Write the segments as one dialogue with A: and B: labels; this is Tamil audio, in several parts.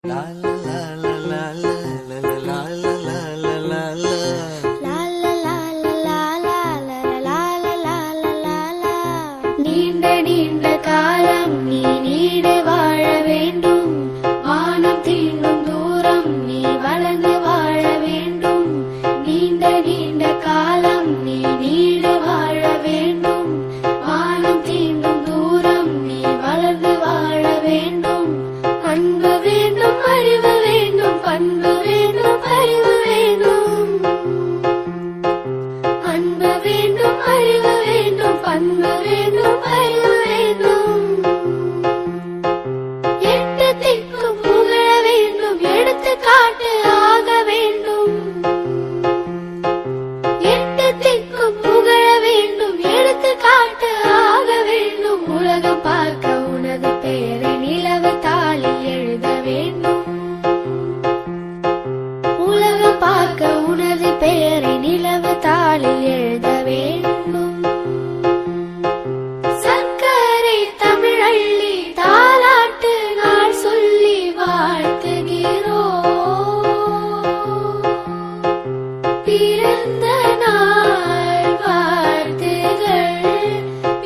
A: நீண்ட நீண்ட காலம் நீ நீடு வாழ வேண்டும். வானம் தீண்டும் தூரம் நீ வளர்ந்து வாழ வேண்டும். நீண்ட நீண்ட காலம் நீ நீடு வாழ வேண்டும். வானம் தீண்டும் தூரம் நீ வளர்ந்து வாழ வேண்டும். அன்பு வேண்டும், அறிவு வேண்டும், பண்பு வேண்டும், அறிவு வேண்டும். அன்பு வேண்டும், அறிவு வேண்டும், பண்பு வேண்டும், அறிவு வேண்டும். எட்டு திக்கும் புகழ வேண்டும், எடுத்துக்காட்டு ஆக வேண்டும். எட்டு திக்கும் புகழ வேண்டும், எடுத்துக்காட்டு ஆக வேண்டும். உலகம் பார்க்க உனது பெயரை நிலவு தாளில் எழுத வேண்டும். உலகம் பார்க்க உனது பெயரை நிலவு தாளில் எழுத வேண்டும். சர்க்கரை தமிழள்ளி தாலாட்டு நாள் சொல்லி வாழ்த்துகிறோம். பிறந்த நாள் வாழ்த்துகள்,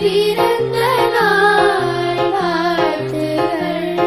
A: பிறந்த நாள் வாழ்த்துகள்.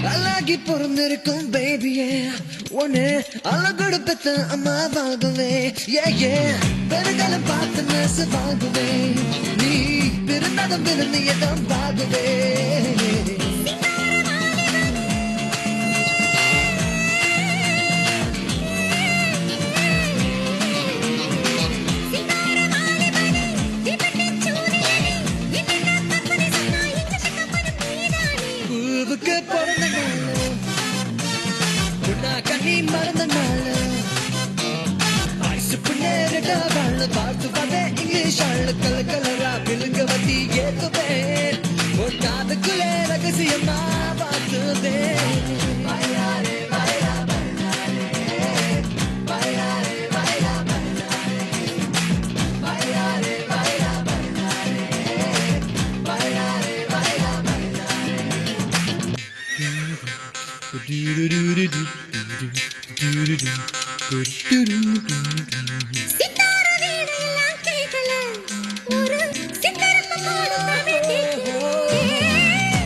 B: அழகி பொறந்திருக்கும் பேபியே ஒன்னு அழகோடு பெத்த அம்மாவாகவே ஏ பெருகாலம் பார்த்து நெசவாகவே நீ பிறந்ததும் பிறந்தியதும் பாகவே பூவுக்கு பிறந்த நாள் உன்னா கண்ணி மறந்த நாள் ஐசு நேரிட்ட வாழ பார்த்து பார்த்தேன் இங்கிலீஷ் ஆள் கலர் கலரா விழுங்க வத்தி ஏத்துவேன் உன் காதுக்குள்ளே ரகசியமா பார்த்துதேன்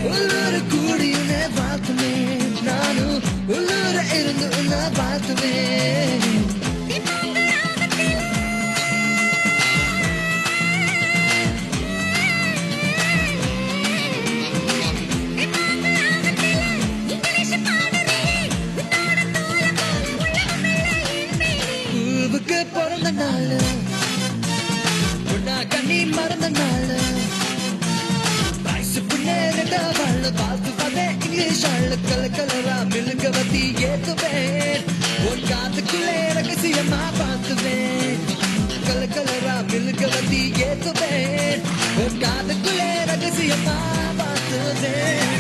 B: உள்ளூர் கூடியுன்னே பார்த்துமே நானும் உள்ளூர இருந்து உன்னை பார்த்துமே பூவுக்கு பிறந்த நாள் உன்னா கண்ணி மறந்த நாள் வயசு நேரிட்ட வாழ பார்த்து பார்த்தேன் இங்கிலீஷ் ஆள் கலர் கலரா மிளுங்க வத்தி ஏத்துவேன் உன் காதுக்குள்ளே ரகசியமா பார்த்துவேன் கலர் கலரா மிளுங்க வத்தி ஏத்துவேன் உன் காதுக்குள்ளே ரகசியமா பார்த்துவேன்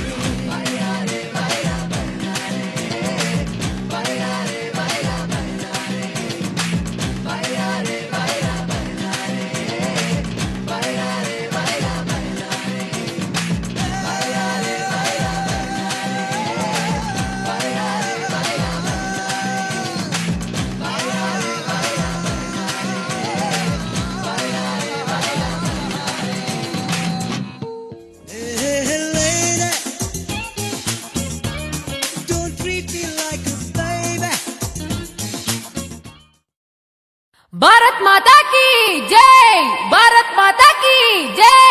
C: भारत माता की जय, भारत माता की जय।